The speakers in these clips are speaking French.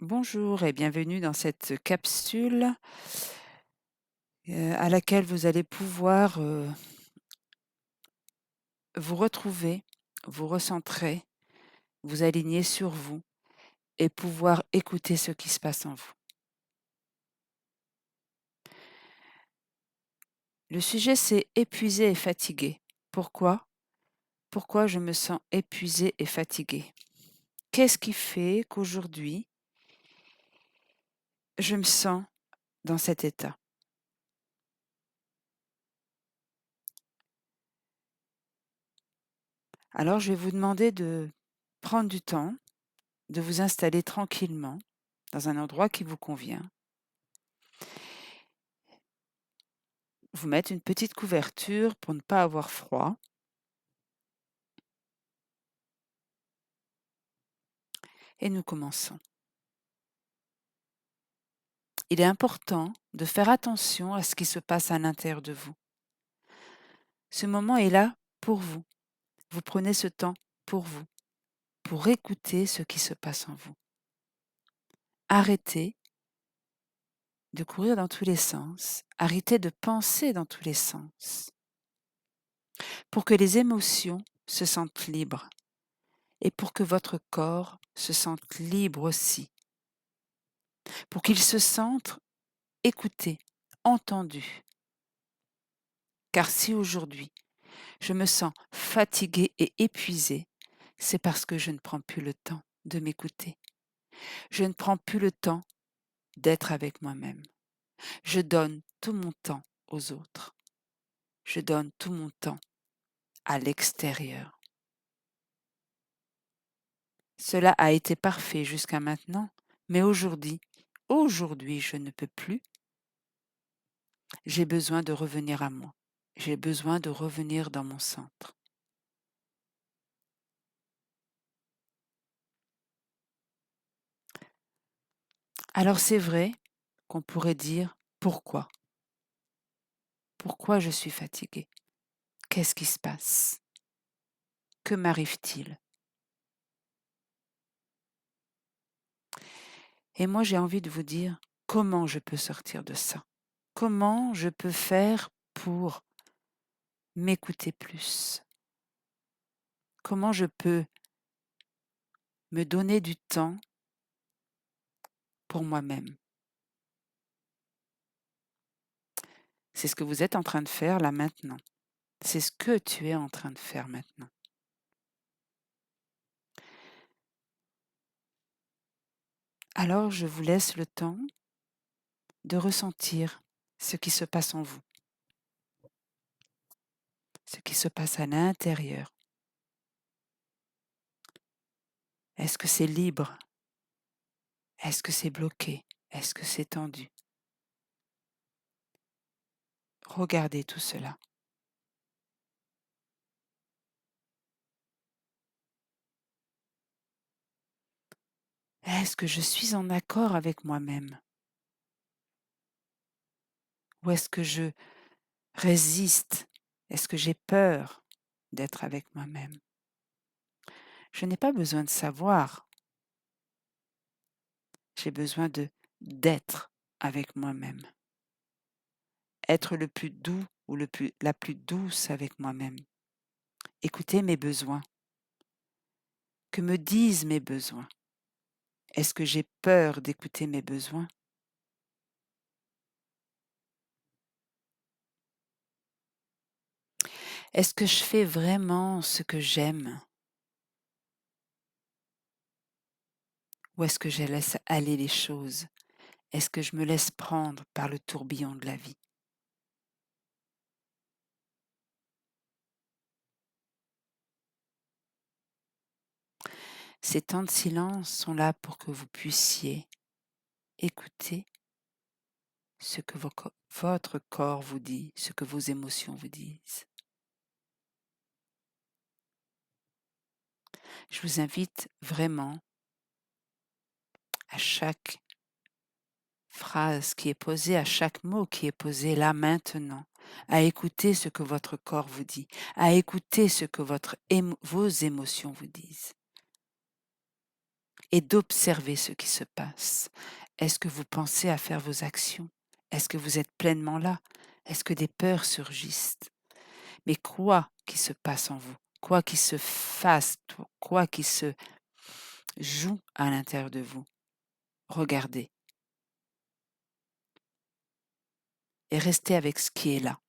Bonjour et bienvenue dans cette capsule, à laquelle vous allez pouvoir, vous retrouver, vous recentrer, vous aligner sur vous et pouvoir écouter ce qui se passe en vous. Le sujet, c'est épuisé et fatigué. Pourquoi? Pourquoi je me sens épuisée et fatiguée? Qu'est-ce qui fait qu'aujourd'hui, je me sens dans cet état? Alors je vais vous demander de prendre du temps, de vous installer tranquillement dans un endroit qui vous convient. Vous mettre une petite couverture pour ne pas avoir froid et nous commençons. Il est important de faire attention à ce qui se passe à l'intérieur de vous. Ce moment est là pour vous. Vous prenez ce temps pour écouter ce qui se passe en vous. Arrêtez de courir dans tous les sens, arrêtez de penser dans tous les sens, pour que les émotions se sentent libres et pour que votre corps se sente libre aussi, pour qu'il se sente écouté, entendu. Car si aujourd'hui je me sens fatiguée et épuisée, c'est parce que je ne prends plus le temps de m'écouter. Je ne prends plus le temps d'être avec moi-même. Je donne tout mon temps aux autres. Je donne tout mon temps à l'extérieur. Cela a été parfait jusqu'à maintenant, mais aujourd'hui, je ne peux plus. J'ai besoin de revenir à moi. J'ai besoin de revenir dans mon centre. Alors c'est vrai qu'on pourrait dire pourquoi? Pourquoi je suis fatiguée? Qu'est-ce qui se passe? Que m'arrive-t-il? Et moi, j'ai envie de vous dire comment je peux sortir de ça? Comment je peux faire pour m'écouter plus? Comment je peux me donner du temps pour moi-même? C'est ce que vous êtes en train de faire là maintenant. C'est ce que tu es en train de faire maintenant. Alors je vous laisse le temps de ressentir ce qui se passe en vous, ce qui se passe à l'intérieur. Est-ce que c'est libre? Est-ce que c'est bloqué? Est-ce que c'est tendu? Regardez tout cela. Est-ce que je suis en accord avec moi-même? Ou est-ce que je résiste? Est-ce que j'ai peur d'être avec moi-même? Je n'ai pas besoin de savoir, j'ai besoin d'être avec moi-même. Être le plus doux ou la plus douce avec moi-même. Écouter mes besoins. Que me disent mes besoins? Est-ce que j'ai peur d'écouter mes besoins? Est-ce que je fais vraiment ce que j'aime? Ou est-ce que je laisse aller les choses? Est-ce que je me laisse prendre par le tourbillon de la vie? Ces temps de silence sont là pour que vous puissiez écouter ce que votre corps vous dit, ce que vos émotions vous disent. Je vous invite vraiment à chaque phrase qui est posée, à chaque mot qui est posé là maintenant, à écouter ce que votre corps vous dit, à écouter ce que vos émotions vous disent. et d'observer ce qui se passe. Est-ce que vous pensez à faire vos actions? Est-ce que vous êtes pleinement là? Est-ce que des peurs surgissent? Mais quoi qui se passe en vous? Quoi qui se fasse? Quoi qui se joue à l'intérieur de vous? Regardez et restez avec ce qui est là.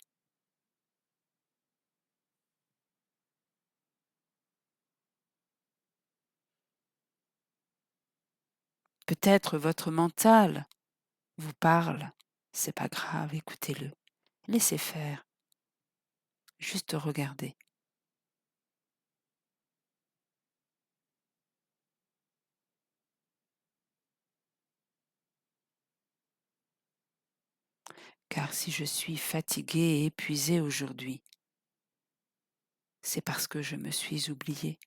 Peut-être votre mental vous parle. C'est pas grave, écoutez-le. Laissez faire. Juste regardez. Car si je suis fatiguée et épuisée aujourd'hui, c'est parce que je me suis oubliée.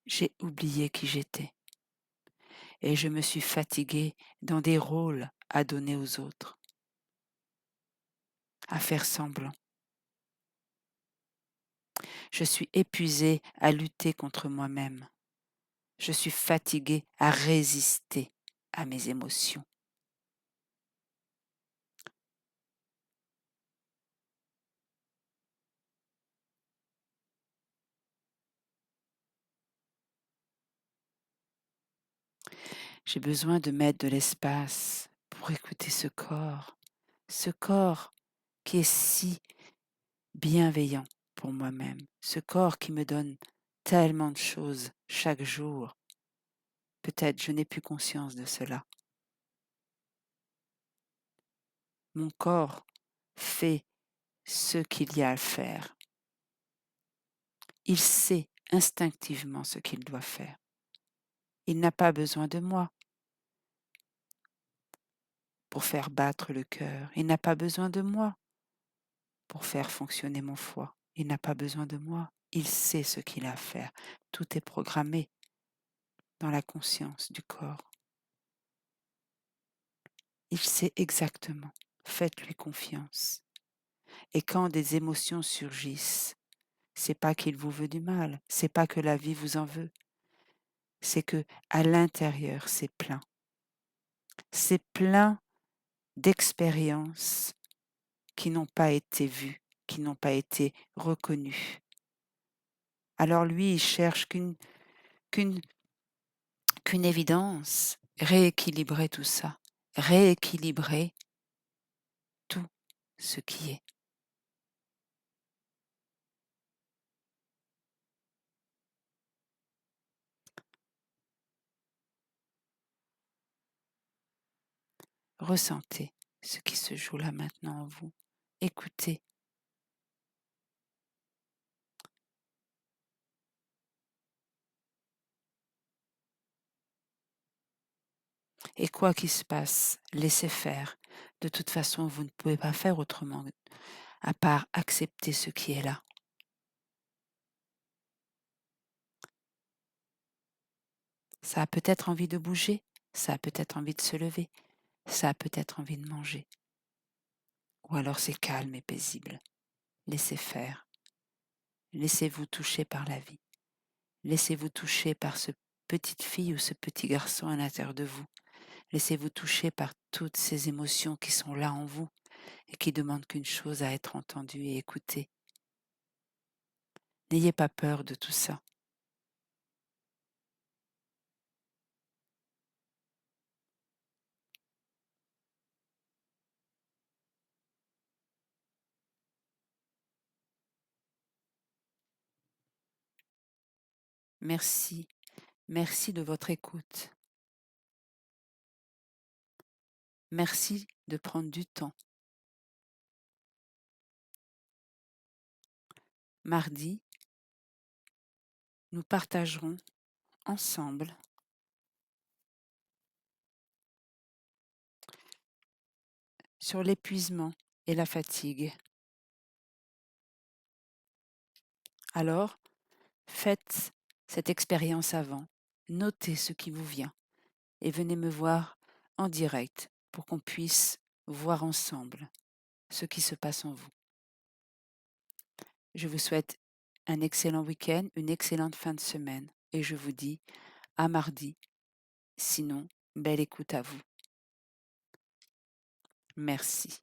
J'ai oublié qui j'étais et je me suis fatiguée dans des rôles à donner aux autres, à faire semblant. Je suis épuisée à lutter contre moi-même. Je suis fatiguée à résister à mes émotions. J'ai besoin de mettre de l'espace pour écouter ce corps qui est si bienveillant pour moi-même, ce corps qui me donne tellement de choses chaque jour. Peut-être je n'ai plus conscience de cela. Mon corps fait ce qu'il y a à faire. Il sait instinctivement ce qu'il doit faire. Il n'a pas besoin de moi pour faire battre le cœur. Il n'a pas besoin de moi pour faire fonctionner mon foie. Il n'a pas besoin de moi. Il sait ce qu'il a à faire. Tout est programmé dans la conscience du corps. Il sait exactement. Faites-lui confiance. Et quand des émotions surgissent, c'est pas qu'il vous veut du mal, c'est pas que la vie vous en veut, c'est que à l'intérieur, c'est plein. C'est plein d'expériences qui n'ont pas été vues, qui n'ont pas été reconnues. Alors lui, il cherche qu'une qu'une évidence, rééquilibrer tout ça, rééquilibrer tout ce qui est. Ressentez ce qui se joue là maintenant en vous. Écoutez. Et quoi qu'il se passe, laissez faire. De toute façon, vous ne pouvez pas faire autrement à part accepter ce qui est là. Ça a peut-être envie de bouger, ça a peut-être envie de se lever, ça a peut-être envie de manger. Ou alors c'est calme et paisible. Laissez faire. Laissez-vous toucher par la vie. Laissez-vous toucher par ce petite fille ou ce petit garçon à l'intérieur de vous. Laissez-vous toucher par toutes ces émotions qui sont là en vous et qui demandent qu'une chose, à être entendue et écoutée. N'ayez pas peur de tout ça. Merci, merci de votre écoute. Merci de prendre du temps. Mardi, nous partagerons ensemble sur l'épuisement et la fatigue. Alors, faites cette expérience avant, notez ce qui vous vient et venez me voir en direct pour qu'on puisse voir ensemble ce qui se passe en vous. Je vous souhaite un excellent week-end, une excellente fin de semaine et je vous dis à mardi. Sinon, belle écoute à vous. Merci.